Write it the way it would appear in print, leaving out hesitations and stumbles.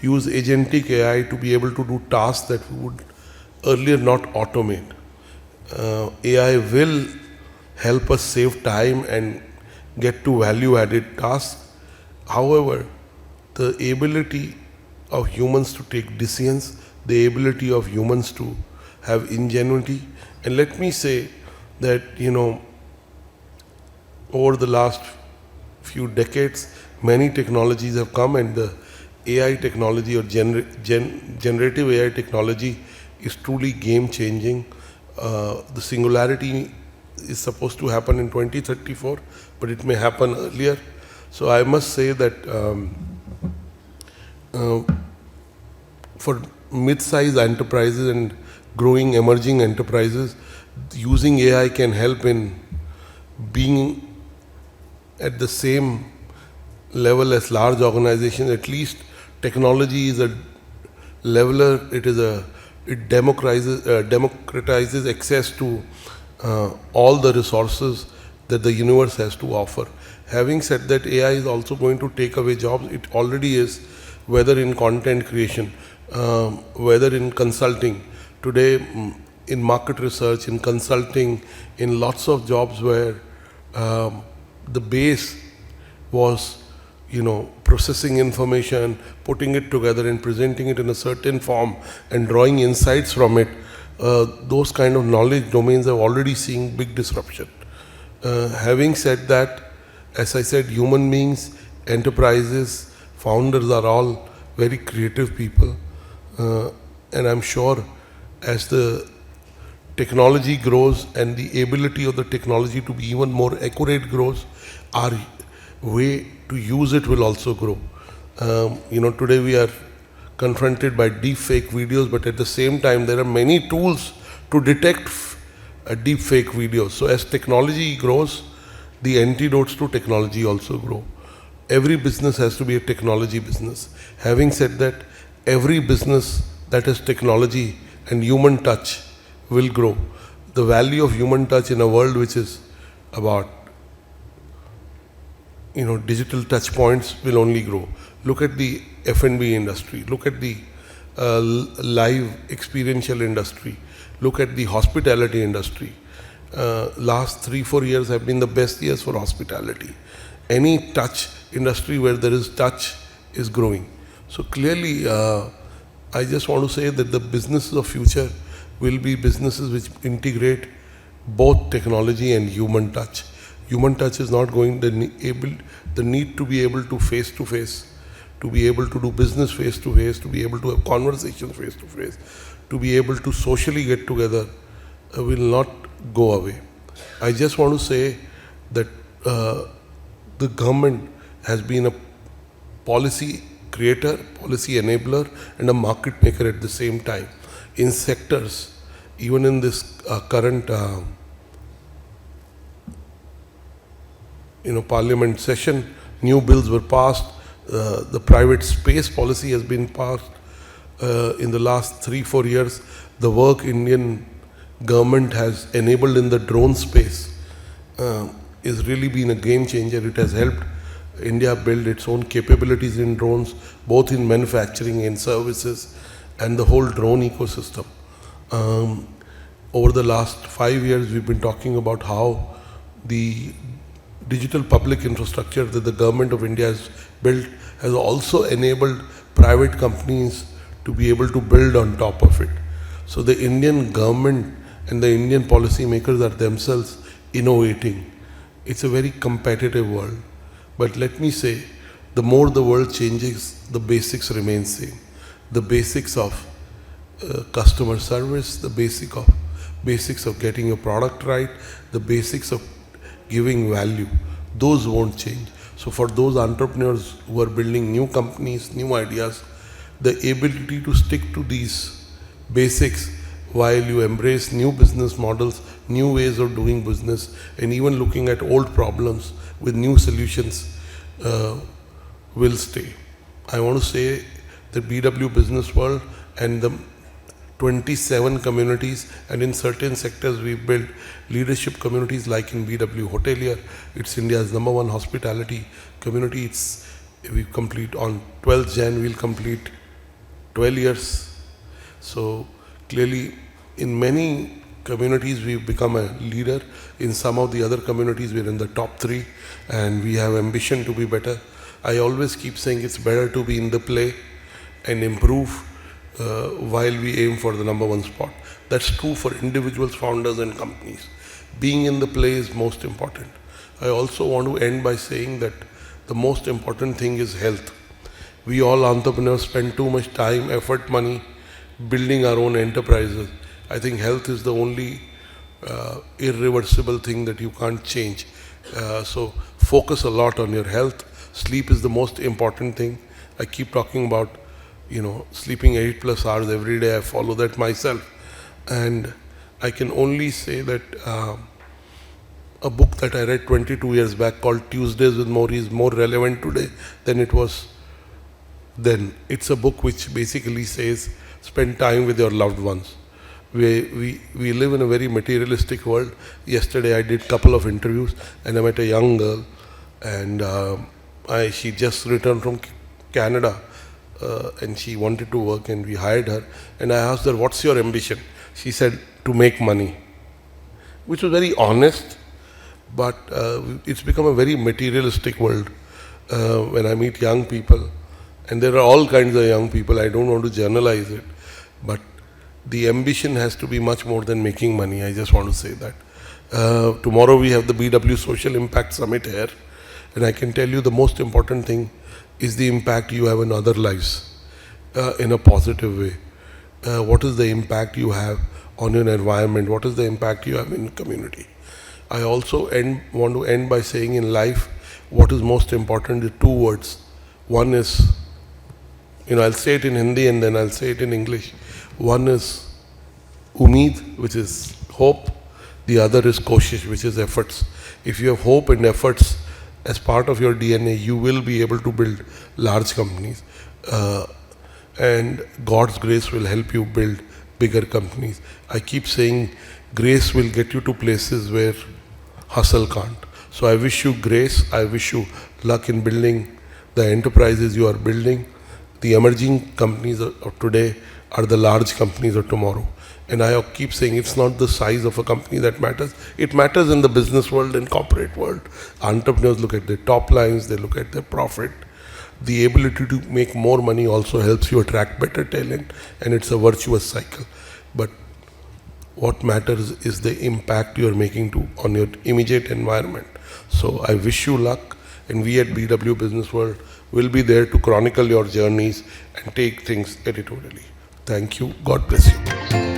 use agentic AI to be able to do tasks that we would earlier not automate. AI will help us save time and get to value-added tasks. However, the ability of humans to take decisions, the ability of humans to have ingenuity, and let me say that, over the last few decades, many technologies have come, and the AI technology or generative AI technology is truly game-changing. The singularity is supposed to happen in 2034, but it may happen earlier. So I must say that for mid-sized enterprises and growing emerging enterprises, using AI can help in being at the same level as large organizations. At least technology is a leveler. It democratizes access to all the resources that the universe has to offer. Having said that, AI is also going to take away jobs. It already is, whether in content creation, whether in consulting. Today, in market research, in consulting, in lots of jobs where the base was, processing information, putting it together and presenting it in a certain form and drawing insights from it, those kind of knowledge domains are already seeing big disruption. Having said that, as I said, human beings, enterprises, founders are all very creative people. And I'm sure as the technology grows and the ability of the technology to be even more accurate grows, our way to use it will also grow. Today we are confronted by deep fake videos, but at the same time there are many tools to detect deep fake videos. So as technology grows, the antidotes to technology also grow. Every business has to be a technology business. Having said that, every business that has technology and human touch will grow. The value of human touch in a world which is about digital touch points will only grow. Look at the F&B industry. Look at the live experiential industry. Look at the hospitality industry. Last 3-4 years have been the best years for hospitality. Any touch industry where there is touch is growing. So clearly, I just want to say that the businesses of future will be businesses which integrate both technology and human touch. Human touch is not going the need to be able to face-to-face, to be able to do business face-to-face, to be able to have conversations face-to-face, to be able to socially get together will not go away. I just want to say that the government has been a policy creator, policy enabler, and a market maker at the same time. In sectors, even in this current parliament session, new bills were passed. The private space policy has been passed. In the last 3-4 years, the work Indian government has enabled in the drone space is really been a game changer. It has helped India build its own capabilities in drones, both in manufacturing and services, and the whole drone ecosystem. Over the last 5 years, we've been talking about how the digital public infrastructure that the government of India has built has also enabled private companies to be able to build on top of it. So the Indian government and the Indian policymakers are themselves innovating. It's a very competitive world. But let me say, the more the world changes, the basics remain same. The basics of customer service, the basics of getting a product right, the basics of giving value, those won't change. So for those entrepreneurs who are building new companies, new ideas, the ability to stick to these basics while you embrace new business models, new ways of doing business, and even looking at old problems with new solutions will stay. I want to say that BW Businessworld and the 27 communities, and in certain sectors we've built leadership communities like in BW Hotelier. It's India's #1 hospitality community. We complete on 12th Jan, we'll complete 12 years. So clearly, in many communities, we've become a leader. In some of the other communities, we're in the top 3, and we have ambition to be better. I always keep saying it's better to be in the play and improve while we aim for the number 1 spot. That's true for individuals, founders, and companies. Being in the play is most important. I also want to end by saying that the most important thing is health. We all entrepreneurs spend too much time, effort, money building our own enterprises. I think health is the only irreversible thing that you can't change. So focus a lot on your health. Sleep is the most important thing. I keep talking about, sleeping 8+ hours every day. I follow that myself. And I can only say that a book that I read 22 years back called Tuesdays with Maury is more relevant today than it was then. It's a book which basically says, spend time with your loved ones. We live in a very materialistic world. Yesterday I did a couple of interviews and I met a young girl, and she just returned from Canada and she wanted to work, and we hired her, and I asked her, what's your ambition? She said, to make money, which was very honest, but it's become a very materialistic world. When I meet young people, and there are all kinds of young people, I don't want to generalize it, but the ambition has to be much more than making money. I just want to say that. Tomorrow we have the BW Social Impact Summit here, and I can tell you the most important thing is the impact you have in other lives in a positive way. What is the impact you have on your environment? What is the impact you have in community? I also want to end by saying in life, what is most important is 2 words. One is, I'll say it in Hindi and then I'll say it in English. One is umeed, which is hope. The other is koshish, which is efforts. If you have hope and efforts as part of your DNA, you will be able to build large companies. And God's grace will help you build bigger companies. I keep saying grace will get you to places where hustle can't. So I wish you grace. I wish you luck in building the enterprises you are building. The emerging companies of today are the large companies of tomorrow. And I keep saying it's not the size of a company that matters. It matters in the business world and corporate world. Entrepreneurs look at their top lines, they look at their profit. The ability to make more money also helps you attract better talent, and it's a virtuous cycle. But what matters is the impact you are making on your immediate environment. So I wish you luck, and we at BW Businessworld will be there to chronicle your journeys and take things editorially. Thank you. God bless you.